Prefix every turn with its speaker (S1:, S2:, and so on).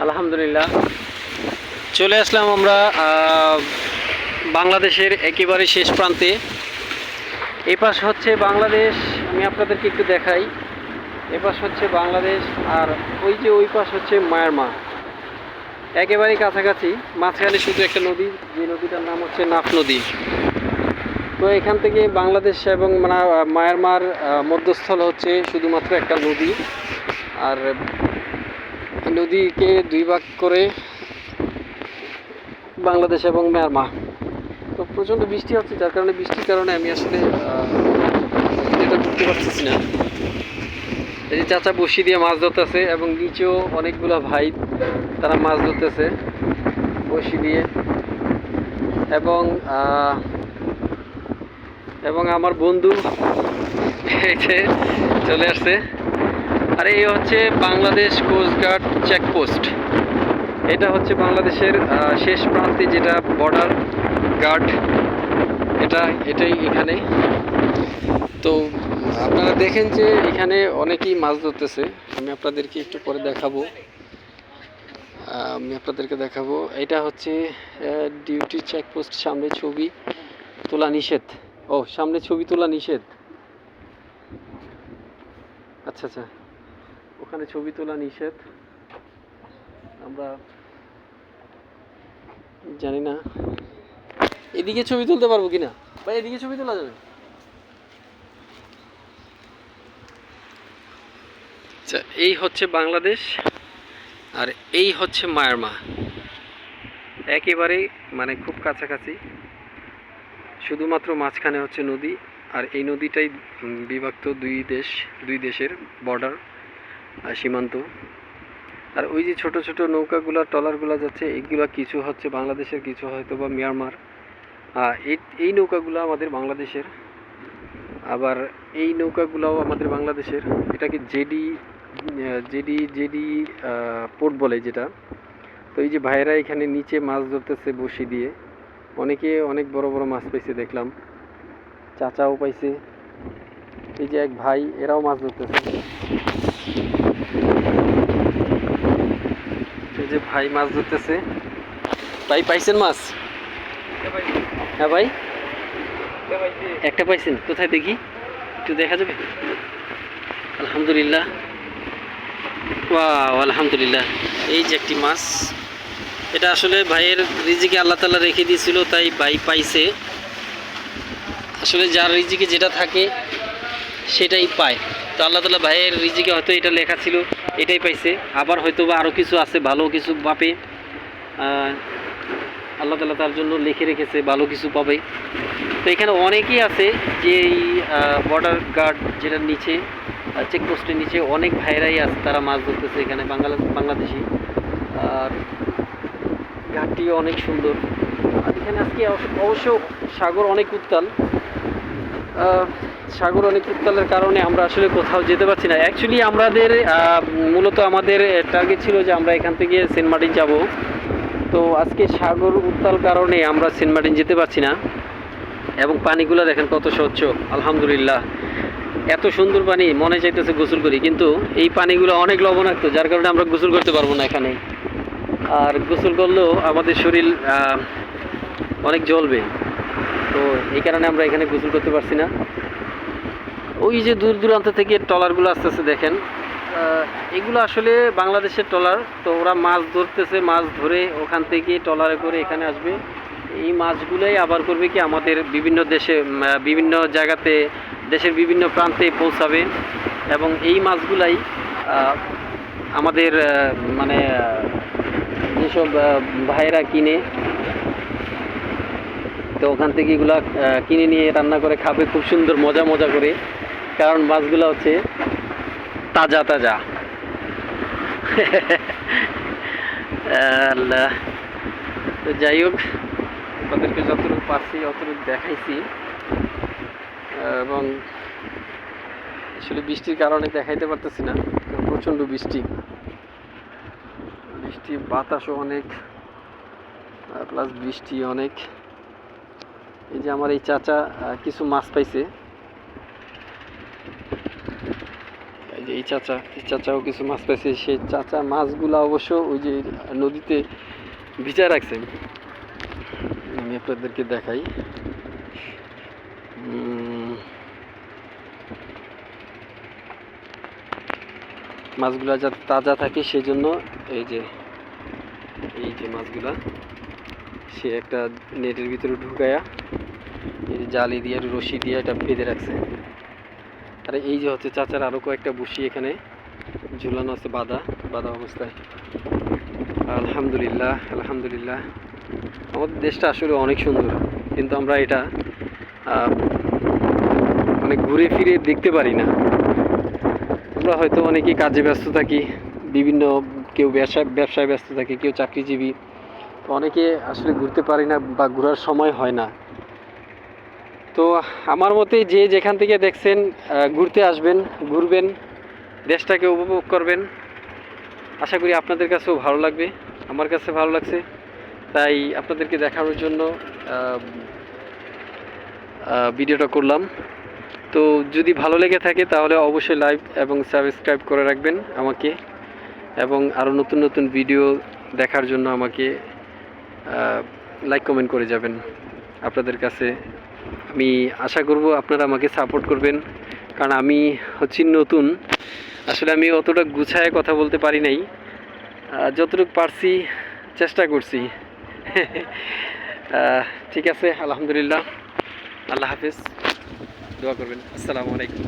S1: আলহামদুলিল্লাহ চলে আসলাম আমরা বাংলাদেশের একেবারে শেষ প্রান্তে। এই পাশ হচ্ছে বাংলাদেশ, আমি আপনাদেরকে একটু দেখাই। এ পাশ হচ্ছে বাংলাদেশ আর ওই পাশ হচ্ছে মায়ানমার, একেবারেই কাছাকাছি। মাঝখানে শুধু একটা নদী, যে নদীটার নাম হচ্ছে নাফ নদী। তো এখান থেকে বাংলাদেশ এবং মায়ানমার মধ্যস্থল হচ্ছে শুধুমাত্র একটা নদী, আর নদীকে দুই ভাগ করে বাংলাদেশ এবং মায়ানমার। তো প্রচণ্ড বৃষ্টি হচ্ছে, যার কারণে বৃষ্টির কারণে আমি আসলে ভিডিওটা করতে পারতেছি না। এই যে চাচা বসি দিয়ে মাছ ধরতেছে এবং নিচেও অনেকগুলো ভাই তারা মাছ ধরতেছে বসি দিয়ে, এবং আমার বন্ধু চলে আসছে। আর এই হচ্ছে বাংলাদেশ কোস্টগার্ড চেকপোস্ট। এটা হচ্ছে বাংলাদেশের শেষ প্রান্তে যেটা বর্ডার গার্ড, এটাই এখানে। তো আপনারা দেখেন যে এখানে অনেকেই মাছ ধরতেছে। আমি আপনাদেরকে একটু পরে দেখাবো। এটা হচ্ছে ডিউটি চেকপোস্ট। সামনে ছবি তোলা নিষেধ। সামনে ছবি তোলা নিষেধ। আচ্ছা, ওখানে ছবি তোলা নিষেধ। আমরা জানি না এদিকে ছবি তুলতে পারবো কিনা। ভাই এদিকে ছবি তোলা যাবে? আচ্ছা, এই হচ্ছে বাংলাদেশ আর এই হচ্ছে মায়ানমার, একেবারেই খুব কাছাকাছি। শুধুমাত্র মাঝখানে হচ্ছে নদী, আর এই নদীটাই বিভক্ত দুই দেশের বর্ডার সীমান্ত। আর ওই যে ছোট ছোট নৌকাগুলো, ট্রলারগুলো যাচ্ছে, এইগুলো কিছু হচ্ছে বাংলাদেশের, কিছু হয়তো বা মিয়ানমার। এই নৌকাগুলো আমাদের বাংলাদেশের, আবার এই নৌকাগুলোও আমাদের বাংলাদেশের। এটাকে জেডি জেডি জেডি পোর্ট বলে যেটা। তো এই যে ভাইরা এখানে নিচে মাছ ধরতেছে বসি দিয়ে, অনেকে অনেক বড় বড় মাছ পাইছে দেখলাম, চাচাও পাইছে। এই যে এক ভাই, এরাও মাছ ধরতেছে। এই যে ভাই মাছ ধরতেছে। ভাই পাইছেন মাছ? হ্যাঁ ভাই, একটা পাইছেন? কোথায় দেখি, একটু দেখা যাবে? আলহামদুলিল্লাহ, ওয়াও আলহামদুলিল্লাহ। এই যে একটি মাছ, এটা আসলে ভাইয়ের রিজিকে আল্লাহ তাআলা রেখে দিয়েছিল, তাই ভাই পাইছে। আসলে যার রিজিকে যেটা থাকে সেটাই পায়। তো আল্লাহ তাআলা ভাইয়ের রিজিকে হয়তো এটা লেখা ছিল, এটাই পাইছে। আবার হয়তো বা আরও কিছু আছে, ভালো কিছু পাবে। আল্লাহ তাআলা তার জন্য লিখে রেখেছে ভালো কিছু পাবে। তো এখানে অনেকেই আছে যে এই বর্ডার গার্ড যেটার নিচে, চেকপোস্টের নিচে অনেক ভাইরাই আছে, তারা মাছ ধরতেছে এখানে, বাংলাদেশি। আর ঘাটটি অনেক সুন্দর। আর এখানে আজকে অবশ্য সাগর অনেক উত্তাল। উত্তালের কারণে আমরা আসলে কোথাও যেতে পারছি না। অ্যাকচুয়ালি মূলত আমাদের টার্গেট ছিল যে আমরা এখান থেকে সেন্ট মার্টিন যাব। তো আজকে সাগর উত্তাল কারণে আমরা সেন্ট মার্টিন যেতে পারছি না। এবং পানিগুলো দেখেন কত স্বচ্ছ, আলহামদুলিল্লাহ। এত সুন্দর পানি, মনে চাইতেছে গোসল করি, কিন্তু এই পানিগুলো অনেক লবণাক্ত, যার কারণে আমরা গোসল করতে পারবো না এখানে। আর গোসল করলেও আমাদের শরীর অনেক জ্বলবে, তো এই কারণে আমরা এখানে গোসল করতে পারছি না। ওই যে দূর দূরান্ত থেকে ট্রলারগুলো আসতেছে দেখেন, এগুলো আসলে বাংলাদেশের ট্রলার। তো ওরা মাছ ধরতেছে, মাছ ধরে ওখান থেকে ট্রলারে করে এখানে আসবে। এই মাছগুলোই আবার করবে কি আমাদের বিভিন্ন দেশে, বিভিন্ন জায়গাতে, দেশের বিভিন্ন প্রান্তে পৌঁছাবে। এবং এই মাছগুলাই আমাদের যেসব ভাইয়েরা কিনে, তো ওখান থেকে এগুলা কিনে নিয়ে রান্না করে খাবে খুব সুন্দর মজা করে, কারণ মাছগুলো হচ্ছে তাজা তাজা। আল্লাহ। তো যাই হোক, আপনাদেরকে যতটুকু পারছি অতটুকু দেখাইছি। এবং আসলে বৃষ্টির কারণে দেখাইতে পারতেছি না, প্রচণ্ড বৃষ্টি, বাতাসও অনেক, প্লাস বৃষ্টি অনেক। এই যে আমার এই চাচা কিছু মাছ পাইছে, এই এই চাচাও কিছু মাছ পেয়েছে। সেই চাচা মাছগুলো অবশ্য ওই যে নদীতে ভিজা রাখছেন। আমি আপনাদেরকে দেখাই। মাছগুলা যাতে তাজা থাকে সেজন্য এই যে মাছগুলা সে একটা নেটের ভিতরে ঢুকায়া এই যে জালি দিয়ে রশি দিয়ে এটা বেঁধে রাখছে। আর এই যে হচ্ছে চাচার আরো কয়েকটা বসি এখানে ঝুলানো আছে বাঁধা অবস্থায়। আলহামদুলিল্লাহ আলহামদুলিল্লাহ, আমাদের দেশটা আসলে অনেক সুন্দর, কিন্তু আমরা এটা মানে ঘুরে ফিরে দেখতে পারি না। আমরা হয়তো অনেকেই কাজে ব্যস্ত থাকি, বিভিন্ন কেউ ব্যবসায় ব্যস্ত থাকে, কেউ চাকরিজীবী, তো অনেকে আসলে ঘুরতে পারি না বা ঘোরার সময় হয় না। তো আমার মতে যে যেখান থেকে দেখছেন ঘুরতে আসবেন, ঘুরবেন, দেশটাকে উপভোগ করবেন। আশা করি আপনাদের কাছেও ভালো লাগবে, আমার কাছে ভালো লাগছে, তাই আপনাদেরকে দেখানোর জন্য ভিডিওটা করলাম। তো যদি ভালো লেগে থাকে তাহলে অবশ্যই লাইক এবং সাবস্ক্রাইব করে রাখবেন আমাকে, এবং আরও নতুন নতুন ভিডিও দেখার জন্য আমাকে লাইক কমেন্ট করে যাবেন। আপনাদের কাছে আমি আশা করব আপনারা আমাকে সাপোর্ট করবেন, কারণ আমি হচ্ছি নতুন, আসলে আমি অতটা গুছায় কথা বলতে পারি নাই, যতটুকু পারছি চেষ্টা করছি। ঠিক আছে, আলহামদুলিল্লাহ, আল্লাহ হাফেজ, দোয়া করবেন। আসসালামু আলাইকুম।